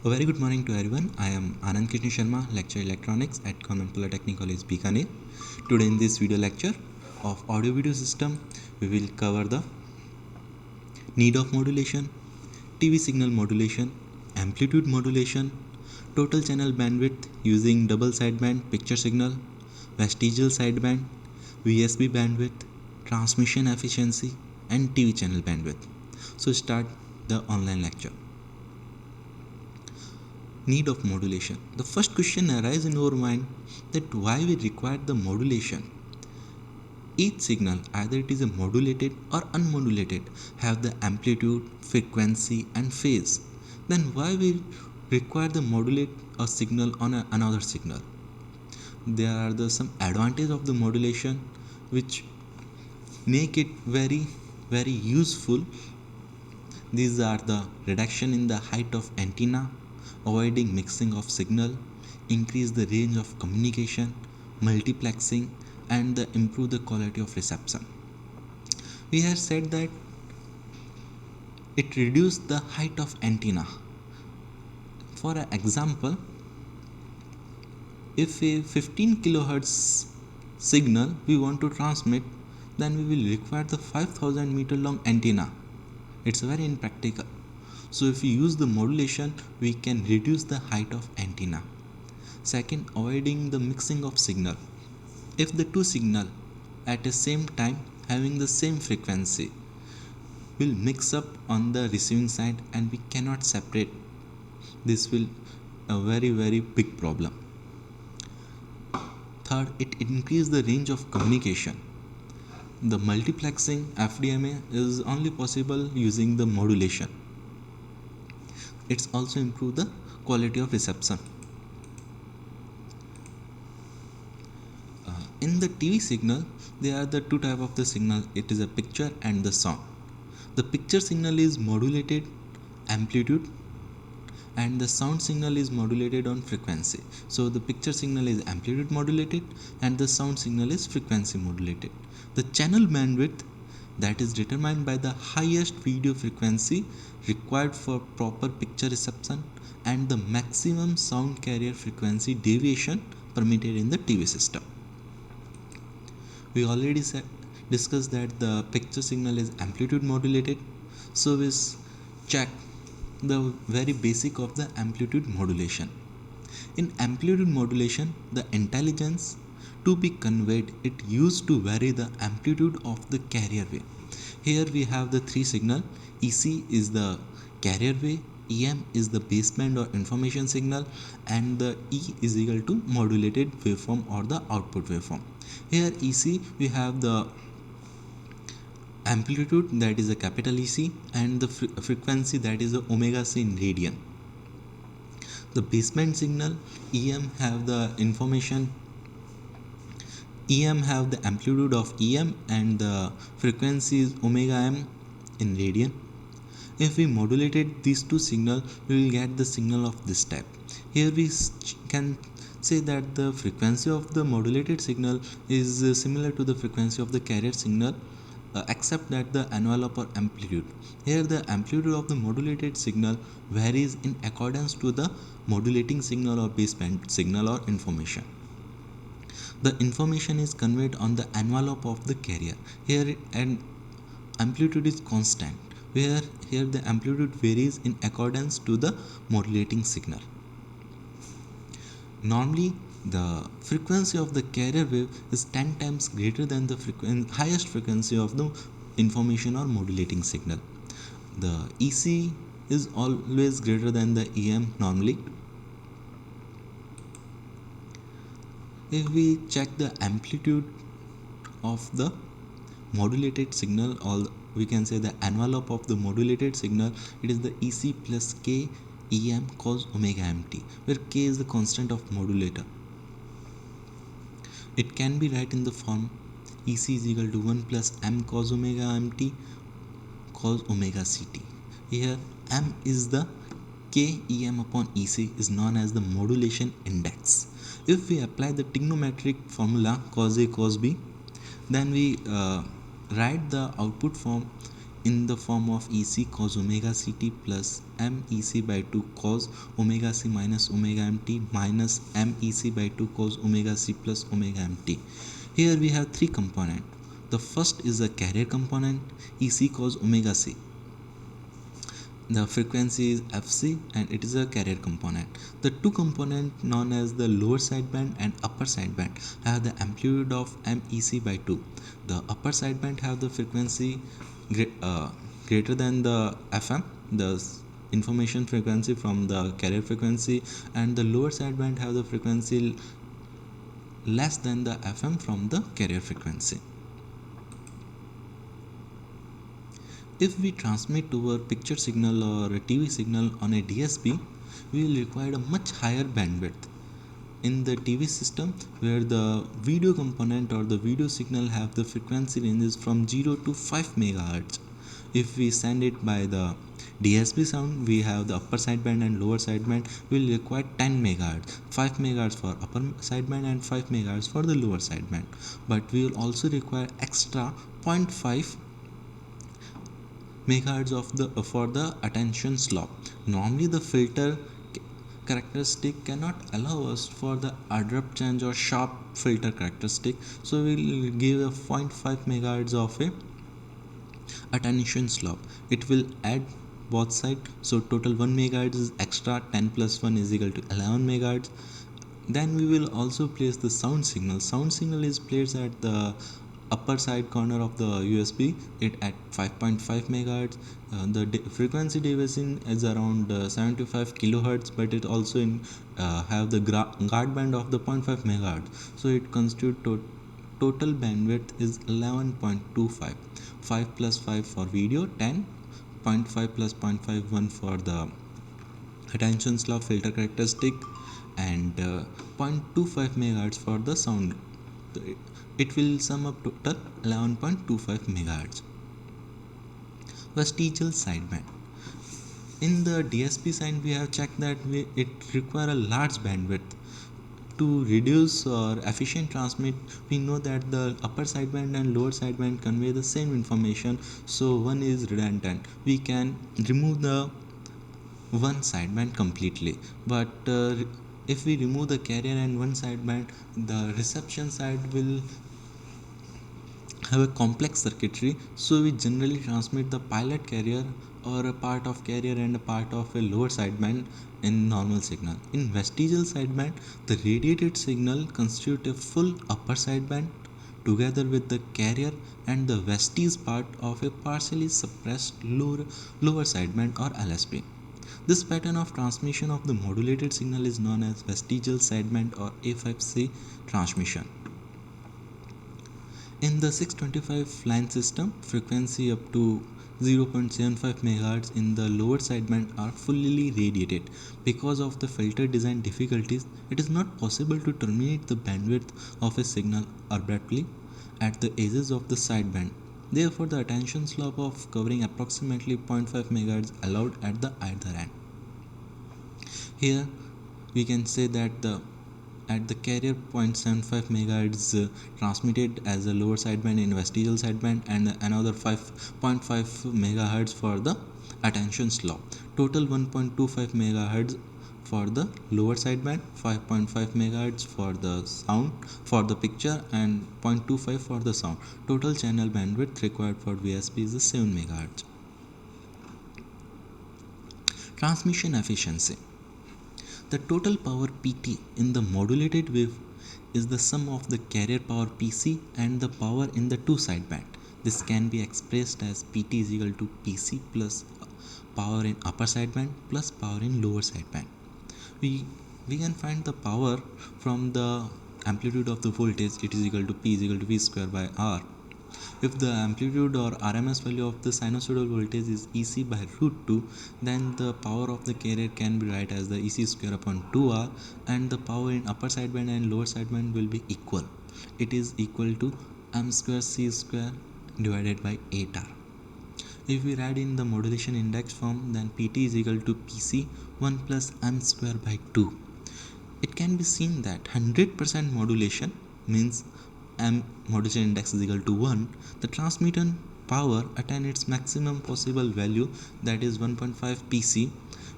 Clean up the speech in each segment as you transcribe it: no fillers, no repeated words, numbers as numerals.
A very good morning to everyone. I am Anand Krishna Sharma, lecturer electronics at Government Polytechnic College, Bikaner. Today in this video lecture of audio video system, we will cover the need of modulation, TV signal modulation, amplitude modulation, total channel bandwidth using double sideband picture signal, vestigial sideband, VSB bandwidth, transmission efficiency, and TV channel bandwidth. So start the online lecture. Need of modulation. The first question arises in our mind that why we require the modulation. Each signal, either it is a modulated or unmodulated, have the amplitude, frequency and phase. Then why we require the modulate a signal on another signal? There are some advantages of the modulation which make it very useful. These are the reduction in the height of antenna, avoiding mixing of signal, increase the range of communication, multiplexing, and improve the quality of reception. We have said that it reduces the height of antenna. For example, if a 15 kilohertz signal we want to transmit, then we will require the 5000 meter long antenna. It's very impractical. So if we use the modulation, we can reduce the height of antenna. Second, avoiding the mixing of signal. If the two signal at the same time having the same frequency will mix up on the receiving side and we cannot separate, this will a very big problem. Third, it increases the range of communication. The multiplexing FDMA is only possible using the modulation. It's also improve the quality of reception. In the TV signal, there are the two type of the signal. It is a picture and the sound. The picture signal is modulated amplitude and the sound signal is modulated on frequency. So the picture signal is amplitude modulated and the sound signal is frequency modulated. The channel bandwidth that is determined by the highest video frequency required for proper picture reception and the maximum sound carrier frequency deviation permitted in the TV system. We already discussed that the picture signal is amplitude modulated. So we check the very basic of the amplitude modulation. In amplitude modulation, the intelligence to be conveyed, it used to vary the amplitude of the carrier wave. Here we have the three signal. EC is the carrier wave, EM is the baseband or information signal, and the E is equal to modulated waveform or the output waveform. Here EC we have the amplitude, that is a capital EC, and the frequency, that is the omega c in radian. The baseband signal EM have the information, EM have the amplitude of EM and the frequency is omega m in radian. If we modulated these two signals, we will get the signal of this type. Here we can say that the frequency of the modulated signal is similar to the frequency of the carrier signal, except that the envelope or amplitude. Here the amplitude of the modulated signal varies in accordance to the modulating signal or baseband signal or information. The information is conveyed on the envelope of the carrier. Here and amplitude is constant, where here the amplitude varies in accordance to the modulating signal. Normally the frequency of the carrier wave is 10 times greater than the highest frequency of the information or modulating signal. The EC is always greater than the EM normally. If we check the amplitude of the modulated signal, or we can say the envelope of the modulated signal, it is the EC plus K EM cos omega mt, where K is the constant of modulator. It can be written in the form EC is equal to 1 plus m cos omega mt cos omega ct. Here m is the K EM upon EC is known as the modulation index. If we apply the trigonometric formula cos A cos B, then we write the output form in the form of EC cos omega ct plus MEC by 2 cos omega c minus omega mt minus MEC by 2 cos omega c plus omega mt. Here we have three components. The first is the carrier component, EC cos omega c. The frequency is Fc and it is a carrier component. The two components known as the lower sideband and upper sideband have the amplitude of MEC by 2. The upper sideband have the frequency greater than the FM, the information frequency from the carrier frequency, and the lower sideband have the frequency less than the FM from the carrier frequency. If we transmit our picture signal or a TV signal on a DSP, we will require a much higher bandwidth. In the TV system, where the video component or the video signal have the frequency ranges from 0 to 5 MHz. If we send it by the DSP sound, we have the upper sideband and lower sideband will require 10 MHz, 5 MHz for upper sideband and 5 MHz for the lower sideband. But we will also require extra 0.5 megahertz of the for the attention slop. Normally the filter characteristic cannot allow us for the abrupt change or sharp filter characteristic, so we'll give a 0.5 megahertz of a attenuation slop. It will add both sides, so total 1 megahertz is extra. 10 plus 1 is equal to 11 megahertz. Then we will also place the sound signal. Sound signal is placed at the upper side corner of the USB, it at 5.5 megahertz. The frequency division is around 75 kilohertz, but it also have the guard band of the 0.5 megahertz, so it constitutes total bandwidth is 11.25. 5 plus 5 for video, 10. 0.5 plus 0.51 for the attention slop filter characteristic, and 0.25 megahertz for the sound. It will sum up total 11.25 megahertz. Vestigial sideband. In the DSP side, we have checked that it require a large bandwidth. To reduce or efficient transmit, we know that the upper sideband and lower sideband convey the same information, so one is redundant. We can remove the one sideband completely, but if we remove the carrier and one sideband, the reception side will have a complex circuitry, so we generally transmit the pilot carrier or a part of carrier and a part of a lower sideband in normal signal. In vestigial sideband, the radiated signal constitute a full upper sideband together with the carrier and the vestige part of a partially suppressed lower sideband or LSB. This pattern of transmission of the modulated signal is known as vestigial sideband or A5C transmission. In the 625 line system, frequency up to 0.75 MHz in the lower sideband are fully radiated. Because of the filter design difficulties, it is not possible to terminate the bandwidth of a signal abruptly at the edges of the sideband. Therefore, the attention slop of covering approximately 0.5 MHz allowed at the either end. Here we can say that at the carrier 0.75 MHz transmitted as a lower sideband in vestigial sideband, and another 5.5 MHz for the attention slop. Total 1.25 MHz for the lower sideband, 5.5 MHz for the sound for the picture, and 0.25 for the sound. Total channel bandwidth required for VSP is 7 MHz. Transmission efficiency. The total power PT in the modulated wave is the sum of the carrier power PC and the power in the two sideband. This can be expressed as PT is equal to PC plus power in upper sideband plus power in lower sideband. We can find the power from the amplitude of the voltage. It is equal to P is equal to V square by R. If the amplitude or RMS value of the sinusoidal voltage is EC by root 2, then the power of the carrier can be written as the EC square upon 2R, and the power in upper sideband and lower sideband will be equal. It is equal to M square C square divided by 8R. If we write in the modulation index form, then PT is equal to PC 1 plus M square by 2. It can be seen that 100% modulation means M modulation index is equal to 1. The power attain its maximum possible value, that is 1.5 pc,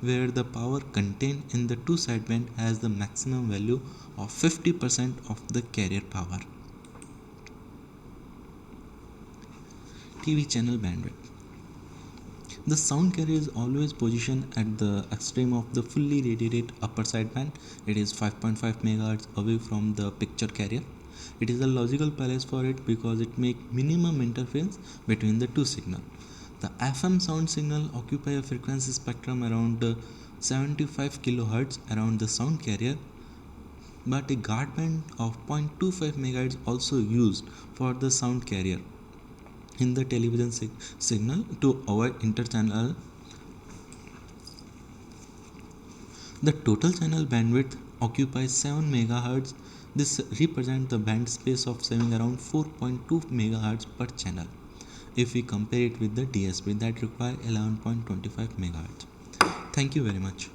where the power contained in the two sideband has the maximum value of 50% of the carrier power. TV channel bandwidth. The sound carrier is always positioned at the extreme of the fully radiated upper sideband. It is 5.5 MHz away from the picture carrier. It is a logical place for it because it makes minimum interference between the two signals. The FM sound signal occupy a frequency spectrum around 75 kHz around the sound carrier, but a guard band of 0.25 MHz also used for the sound carrier in the television signal to avoid interchannel. The total channel bandwidth occupies 7 MHz. This represents the band space of saving around 4.2 MHz per channel if we compare it with the DSP that require 11.25 MHz. Thank you very much.